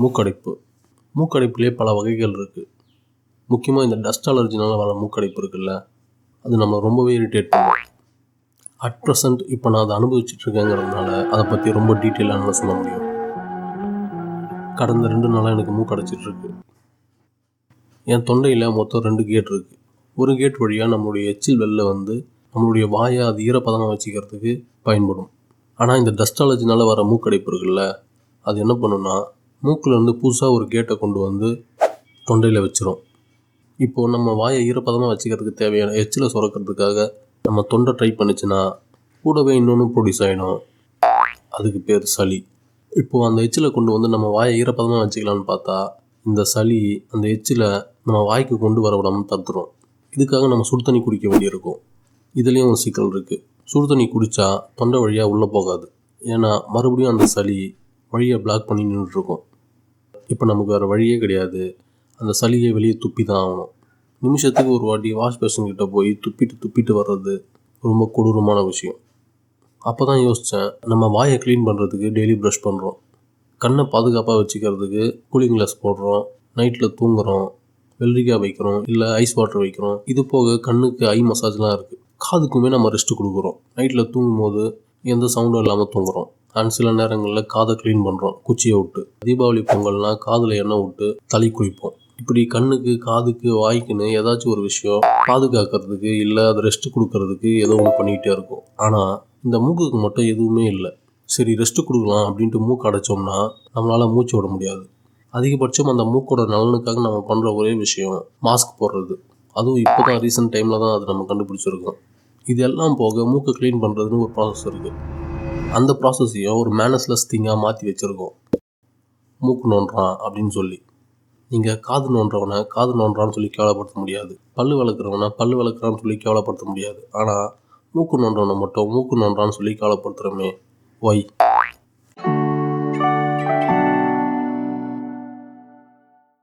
மூக்கடைப்பு. மூக்கடைப்புலேயே பல வகைகள் இருக்குது. முக்கியமாக இந்த டஸ்ட் அலர்ஜினால் வர மூக்கடைப்பு இருக்குல்ல, அது நம்ம ரொம்பவே இரிட்டேட் பண்ணும். அட் ப்ரெசண்ட் இப்போ நான் அதை அனுபவிச்சுட்ருக்கேங்கிறதுனால அதை பற்றி ரொம்ப டீட்டெயிலாக என்னால் சொல்ல முடியும். கடந்த 2 நாளாக எனக்கு மூக்கடைச்சிட்ருக்கு. என் தொண்டையில் மொத்தம் 2 கேட் இருக்குது. ஒரு கேட் வழியாக நம்மளுடைய எச்சில் வெளில வந்து நம்மளுடைய வாயை அது ஈரப்பதமாக வச்சுக்கிறதுக்கு பயன்படும். ஆனால் இந்த டஸ்ட் அலர்ஜினால் வர மூக்கடைப்பு இருக்குல்ல, அது என்ன பண்ணுன்னா மூக்கிலேருந்து புதுசாக ஒரு கேட்டை கொண்டு வந்து தொண்டையில் வச்சிரும். இப்போது நம்ம வாயை ஈரப்பதமாக வச்சுக்கிறதுக்கு தேவையான எச்சிலை சுரக்கிறதுக்காக நம்ம தொண்டை ட்ரை பண்ணிச்சுன்னா கூடவே இன்னொன்று ப்ரொடியூஸ் ஆகிடும். அதுக்கு பேர் சளி. இப்போது அந்த எச்சிலை கொண்டு வந்து நம்ம வாயை ஈரப்பதமாக வச்சுக்கலான்னு பார்த்தா இந்த சளி அந்த எச்சிலை நம்ம வாய்க்கு கொண்டு வர விடாமல் தடுத்துரும். இதுக்காக நம்ம சுடு தண்ணி குடிக்க வேண்டியிருக்கும். இதுலேயும் ஒரு சிக்கல் இருக்குது. சுடு தண்ணி குடித்தா தொண்டை வழியாக உள்ளே போகாது. ஏன்னா மறுபடியும் அந்த சளி வழியை பிளாக் பண்ணி நின்றுட்டுருக்கும். இப்போ நமக்கு வேறு வழியே கிடையாது. அந்த சளியை வெளியே துப்பி தான் ஆகணும். நிமிஷத்துக்கு ஒரு வாட்டி வாஷ் பேஷன்கிட்ட போய் துப்பிட்டு வர்றது ரொம்ப கொடூரமான விஷயம். அப்போ தான் யோசித்தேன், நம்ம வாயை க்ளீன் பண்ணுறதுக்கு டெய்லி ப்ரஷ் பண்ணுறோம், கண்ணை பாதுகாப்பாக வச்சுக்கிறதுக்கு கூலிங் கிளாஸ் போடுறோம், நைட்டில் தூங்குகிறோம், வெள்ளரிக்காய் வைக்கிறோம், இல்லை ஐஸ் வாட்டர் வைக்கிறோம். இது போக கண்ணுக்கு ஐ மசாஜ்லாம் இருக்குது. காதுக்குமே நம்ம ரெஸ்ட்டு கொடுக்குறோம். நைட்டில் தூங்கும்போது எந்த சவுண்டும் இல்லாமல் தூங்குகிறோம். அண்ட் சில நேரங்களில் காதை க்ளீன் பண்ணுறோம் குச்சியை விட்டு. தீபாவளி பொங்கல்னால் காதில் எண்ணெய் விட்டு தலை குளிப்போம். இப்படி கண்ணுக்கு காதுக்கு வாய்க்குன்னு ஏதாச்சும் ஒரு விஷயம் பாதுகாக்கிறதுக்கு இல்லை அதை ரெஸ்ட்டு கொடுக்கறதுக்கு ஏதோ ஒன்று பண்ணிக்கிட்டே இருக்கும். ஆனால் இந்த மூக்குக்கு மட்டும் எதுவுமே இல்லை. சரி ரெஸ்ட்டு கொடுக்கலாம் அப்படின்ட்டு மூக்கு அடைச்சோம்னா நம்மளால் மூச்சு விட முடியாது. அதிகபட்சம் அந்த மூக்கோட நலனுக்காக நம்ம பண்ணுற ஒரே விஷயம் மாஸ்க் போடுறது. அதுவும் இப்போ தான் ரீசெண்ட் டைமில் தான் அது நம்ம கண்டுபிடிச்சிருக்கோம். இது எல்லாம் போக மூக்கை க்ளீன் பண்ணுறதுன்னு ஒரு ப்ராசஸ் இருக்குது. அந்த ப்ராசஸையும் ஒரு மேனஸ்லெஸ் திங்காக மாற்றி வச்சுருக்கோம். மூக்கு நோண்டுறான் அப்படின்னு சொல்லி. நீங்கள் காது நோண்டுறவனை காது நோண்டுறான்னு சொல்லி கேவலப்படுத்த முடியாது. பல்லு விளக்குறவனை பல்லு விளக்குறான்னு சொல்லி கேவலப்படுத்த முடியாது. ஆனால் மூக்கு நோண்டுறவனை மட்டும் மூக்கு நோண்டுறான்னு சொல்லி கேவலப்படுத்துகிறோமே, ஒய்?